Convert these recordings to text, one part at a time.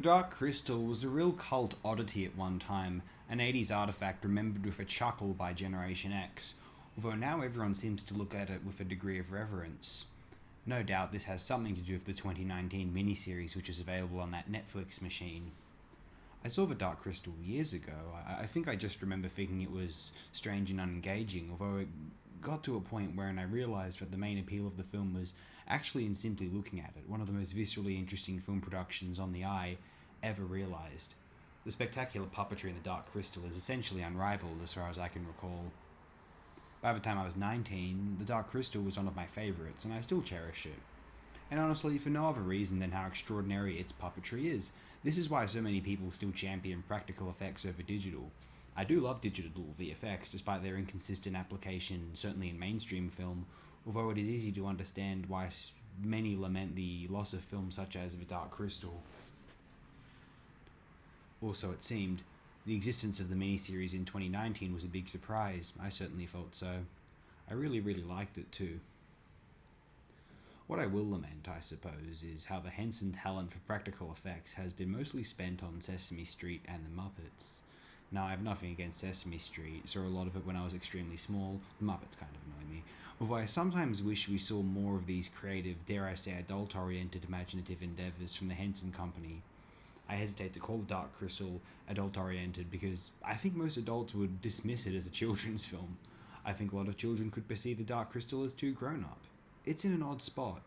Dark Crystal was a real cult oddity at one time, an 80s artifact remembered with a chuckle by Generation X, although now everyone seems to look at it with a degree of reverence. No doubt this has something to do with the 2019 miniseries which is available on that Netflix machine. I saw The Dark Crystal years ago. I think I just remember thinking it was strange and unengaging, although it got to a point wherein I realised that the main appeal of the film was actually in simply looking at it, one of the most viscerally interesting film productions on the eye ever realised. The spectacular puppetry in The Dark Crystal is essentially unrivaled as far as I can recall. By the time I was 19, The Dark Crystal was one of my favourites, and I still cherish it. And honestly, for no other reason than how extraordinary its puppetry is. This is why so many people still champion practical effects over digital. I do love digital VFX, despite their inconsistent application, certainly in mainstream film, although it is easy to understand why many lament the loss of films such as The Dark Crystal. Also, it seemed, the existence of the miniseries in 2019 was a big surprise. I certainly felt so. I really liked it too. What I will lament, I suppose, is how the Henson talent for practical effects has been mostly spent on Sesame Street and the Muppets. Now, I have nothing against Sesame Street, saw a lot of it when I was extremely small. The Muppets kind of annoy me. Although I sometimes wish we saw more of these creative, dare I say adult-oriented imaginative endeavours from the Henson Company. I hesitate to call The Dark Crystal adult-oriented because I think most adults would dismiss it as a children's film. I think a lot of children could perceive The Dark Crystal as too grown-up. It's in an odd spot.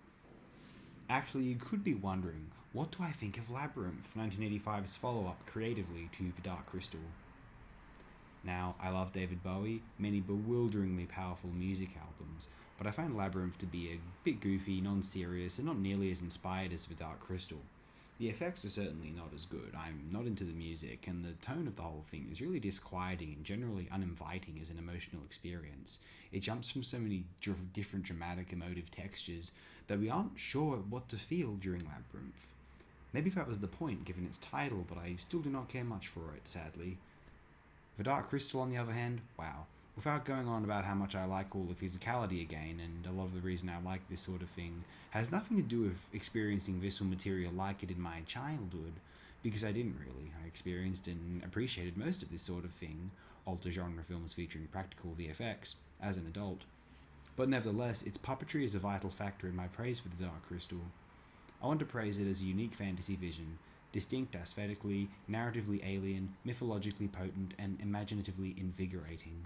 Actually, you could be wondering, what do I think of Labyrinth, 1985's follow-up creatively to The Dark Crystal? Now, I love David Bowie, many bewilderingly powerful music albums, but I find Labyrinth to be a bit goofy, non-serious, and not nearly as inspired as The Dark Crystal. The effects are certainly not as good, I'm not into the music, and the tone of the whole thing is really disquieting and generally uninviting as an emotional experience. It jumps from so many different dramatic emotive textures that we aren't sure what to feel during Labyrinth. Maybe that was the point given its title, but I still do not care much for it, sadly. The Dark Crystal, on the other hand, wow. Without going on about how much I like all the physicality again, and a lot of the reason I like this sort of thing has nothing to do with experiencing visual material like it in my childhood, because I didn't really. I experienced and appreciated most of this sort of thing, older genre films featuring practical VFX, as an adult. But nevertheless, its puppetry is a vital factor in my praise for The Dark Crystal. I want to praise it as a unique fantasy vision, distinct aesthetically, narratively alien, mythologically potent, and imaginatively invigorating.